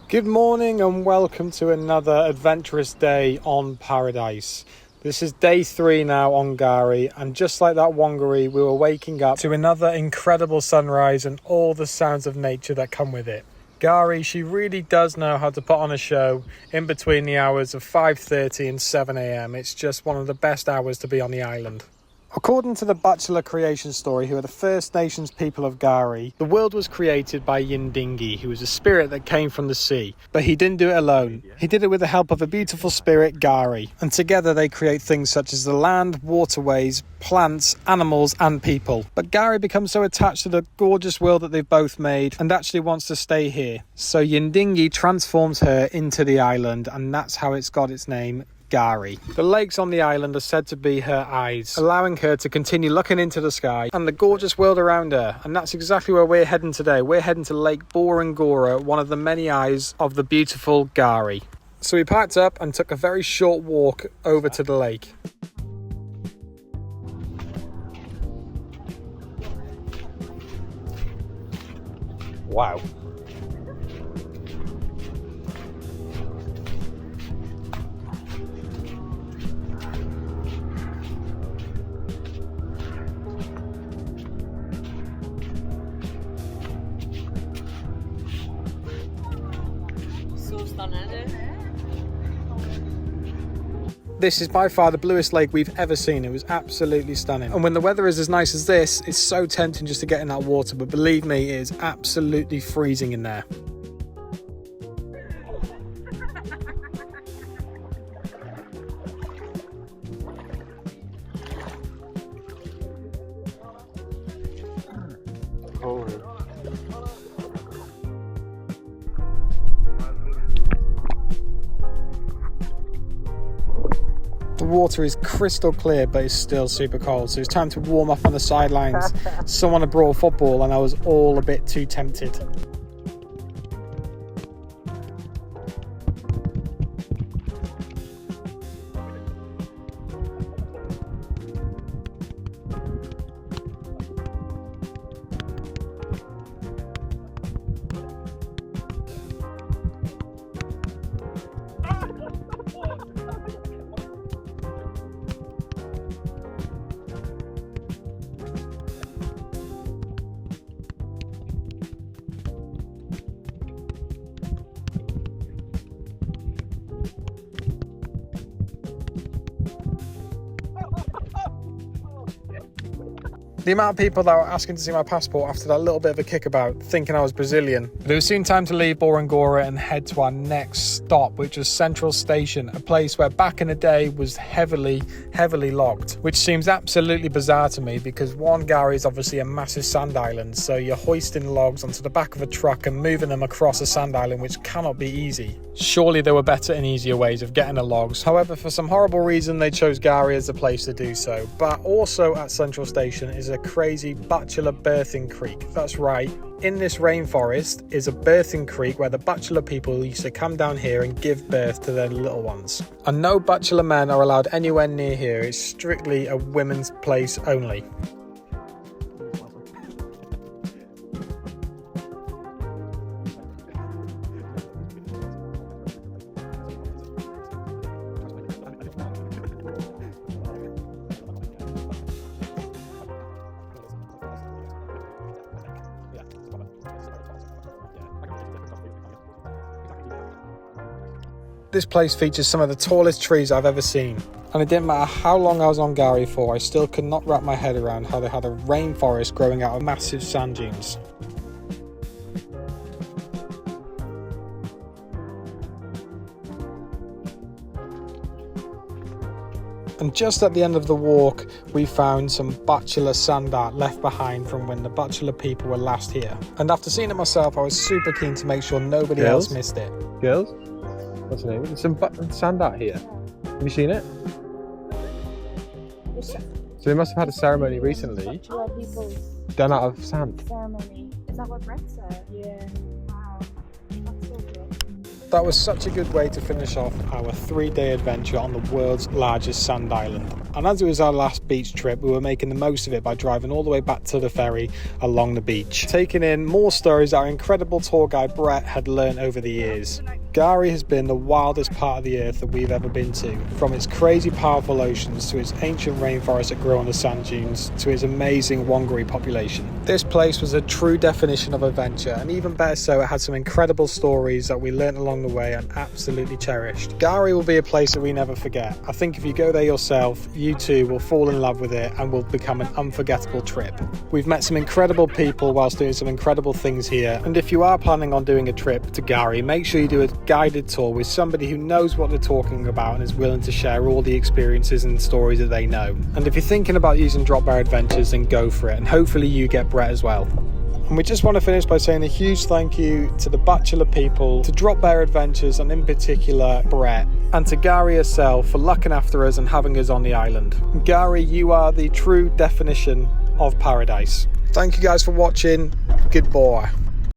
Good morning and welcome to another adventurous day on Paradise. This is day 3 now on GARI, and just like that Wongaree, we were waking up to another incredible sunrise and all the sounds of nature that come with it. GARI, she really does know how to put on a show in between the hours of 5:30 and 7 a.m. It's just one of the best hours to be on the island. According to the Buchulla creation story, who are the First Nations people of GARI, the world was created by Yindingie, who was a spirit that came from the sea. But he didn't do it alone. He did it with the help of a beautiful spirit, GARI. And together they create things such as the land, waterways, plants, animals and people. But GARI becomes so attached to the gorgeous world that they've both made and actually wants to stay here. So Yindingie transforms her into the island, and that's how it's got its name, GARI. The lakes on the island are said to be her eyes, allowing her to continue looking into the sky and the gorgeous world around her. And that's exactly where we're heading today. We're heading to Lake Boorangoora, one of the many eyes of the beautiful GARI. So we packed up and took a very short walk over to the lake. Wow. This is by far the bluest lake we've ever seen. It was absolutely stunning. And when the weather is as nice as this, it's so tempting just to get in that water. But believe me, it is absolutely freezing in there. The water is crystal clear, but it's still super cold, so it's time to warm up on the sidelines. Someone had brought a football and I was all a bit too tempted. The amount of people that were asking to see my passport after that little bit of a kickabout, thinking I was Brazilian. But it was soon time to leave Boorangoora and head to our next stop, which was Central Station, a place where back in the day was heavily logged, which seems absolutely bizarre to me because one, GARI is obviously a massive sand island, so you're hoisting logs onto the back of a truck and moving them across a sand island, which cannot be easy. Surely there were better and easier ways of getting the logs. However, for some horrible reason, they chose GARI as the place to do so. But also at Central Station is a crazy Buchulla Birthing Creek. That's right, in this rainforest is a birthing creek where the Buchulla people used to come down here and give birth to their little ones. And no Buchulla men are allowed anywhere near here. It's strictly a women's place only. This place features some of the tallest trees I've ever seen, and it didn't matter how long I was on GARI for, I still could not wrap my head around how they had a rainforest growing out of massive sand dunes. And just at the end of the walk, we found some Buchulla sand art left behind from when the Buchulla people were last here. And after seeing it myself, I was super keen to make sure nobody else missed it. Girls? What's the name? There's some sand art here. Have you seen it? So they must have had a ceremony recently. Done out of sand. Ceremony. Is that what Brett said? Yeah. Wow. That's so good. That was such a good way to finish off our 3-day adventure on the world's largest sand island. And as it was our last beach trip, we were making the most of it by driving all the way back to the ferry along the beach, taking in more stories our incredible tour guide Brett had learned over the years. GARI has been the wildest part of the earth that we've ever been to, from its crazy powerful oceans to its ancient rainforests that grow on the sand dunes to its amazing Wurundjeri population. This place was a true definition of adventure, and even better so, it had some incredible stories that we learnt along the way and absolutely cherished. GARI will be a place that we never forget. I think if you go there yourself, you too will fall in love with it and will become an unforgettable trip. We've met some incredible people whilst doing some incredible things here, and if you are planning on doing a trip to GARI, make sure you do a guided tour with somebody who knows what they're talking about and is willing to share all the experiences and stories that they know. And if you're thinking about using Drop Bear Adventures, then go for it, and hopefully you get Brett as well. And we just want to finish by saying a huge thank you to the Buchulla people, to Drop Bear Adventures, and in particular Brett, and to GARI herself for looking after us and having us on the island. GARI, you are the true definition of paradise. Thank you guys for watching. Goodbye.